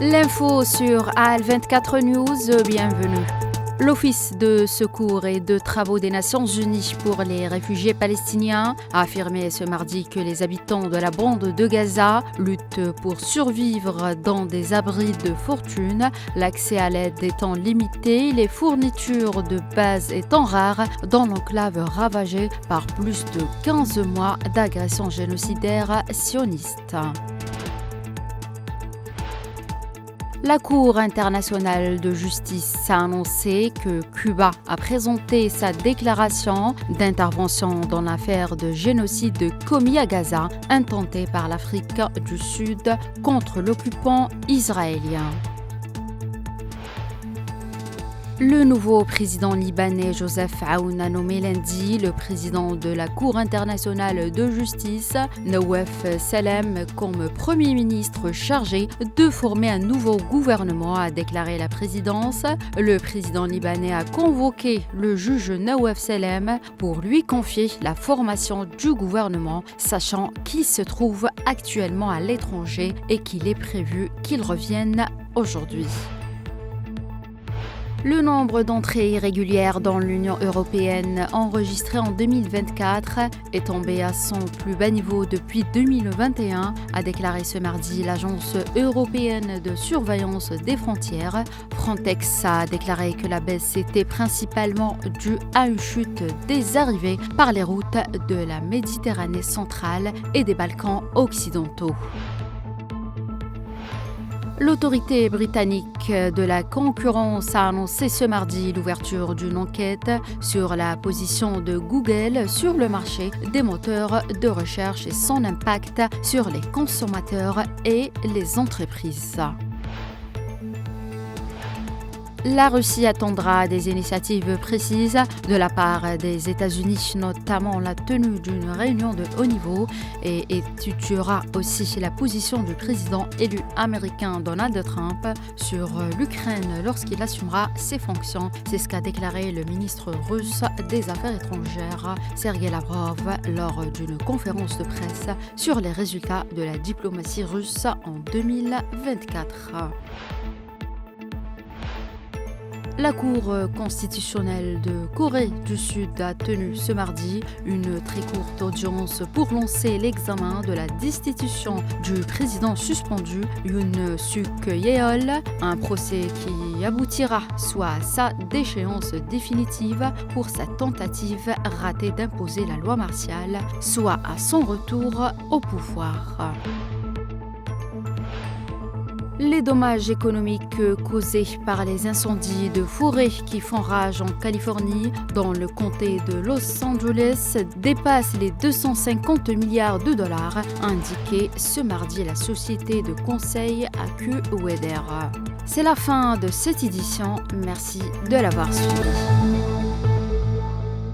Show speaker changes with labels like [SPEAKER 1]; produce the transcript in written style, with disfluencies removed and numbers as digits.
[SPEAKER 1] L'info sur AL24 News, bienvenue. L'Office de secours et de travaux des Nations Unies pour les réfugiés palestiniens a affirmé ce mardi que les habitants de la bande de Gaza luttent pour survivre dans des abris de fortune, l'accès à l'aide étant limité, les fournitures de base étant rares dans l'enclave ravagée par plus de 15 mois d'agression génocidaire sioniste. La Cour internationale de justice a annoncé que Cuba a présenté sa déclaration d'intervention dans l'affaire de génocide commis à Gaza, intentée par l'Afrique du Sud contre l'occupant israélien. Le nouveau président libanais Joseph Aoun a nommé lundi le président de la Cour internationale de justice, Nawaf Salem, comme premier ministre chargé de former un nouveau gouvernement, a déclaré la présidence. Le président libanais a convoqué le juge Nawaf Salem pour lui confier la formation du gouvernement, sachant qu'il se trouve actuellement à l'étranger et qu'il est prévu qu'il revienne aujourd'hui. Le nombre d'entrées irrégulières dans l'Union européenne enregistré en 2024 est tombé à son plus bas niveau depuis 2021, a déclaré ce mardi l'Agence européenne de surveillance des frontières. Frontex a déclaré que la baisse était principalement due à une chute des arrivées par les routes de la Méditerranée centrale et des Balkans occidentaux. L'autorité britannique de la concurrence a annoncé ce mardi l'ouverture d'une enquête sur la position de Google sur le marché des moteurs de recherche et son impact sur les consommateurs et les entreprises. La Russie attendra des initiatives précises de la part des États-Unis, notamment la tenue d'une réunion de haut niveau, et étudiera aussi la position du président élu américain Donald Trump sur l'Ukraine lorsqu'il assumera ses fonctions. C'est ce qu'a déclaré le ministre russe des Affaires étrangères, Sergei Lavrov, lors d'une conférence de presse sur les résultats de la diplomatie russe en 2024. La Cour constitutionnelle de Corée du Sud a tenu ce mardi une très courte audience pour lancer l'examen de la destitution du président suspendu Yoon Suk-yeol, un procès qui aboutira soit à sa déchéance définitive pour sa tentative ratée d'imposer la loi martiale, soit à son retour au pouvoir. Les dommages économiques causés par les incendies de forêt qui font rage en Californie, dans le comté de Los Angeles, dépassent les 250 milliards de dollars, a indiqué ce mardi la société de conseil AccuWeather. C'est la fin de cette édition. Merci de l'avoir suivi.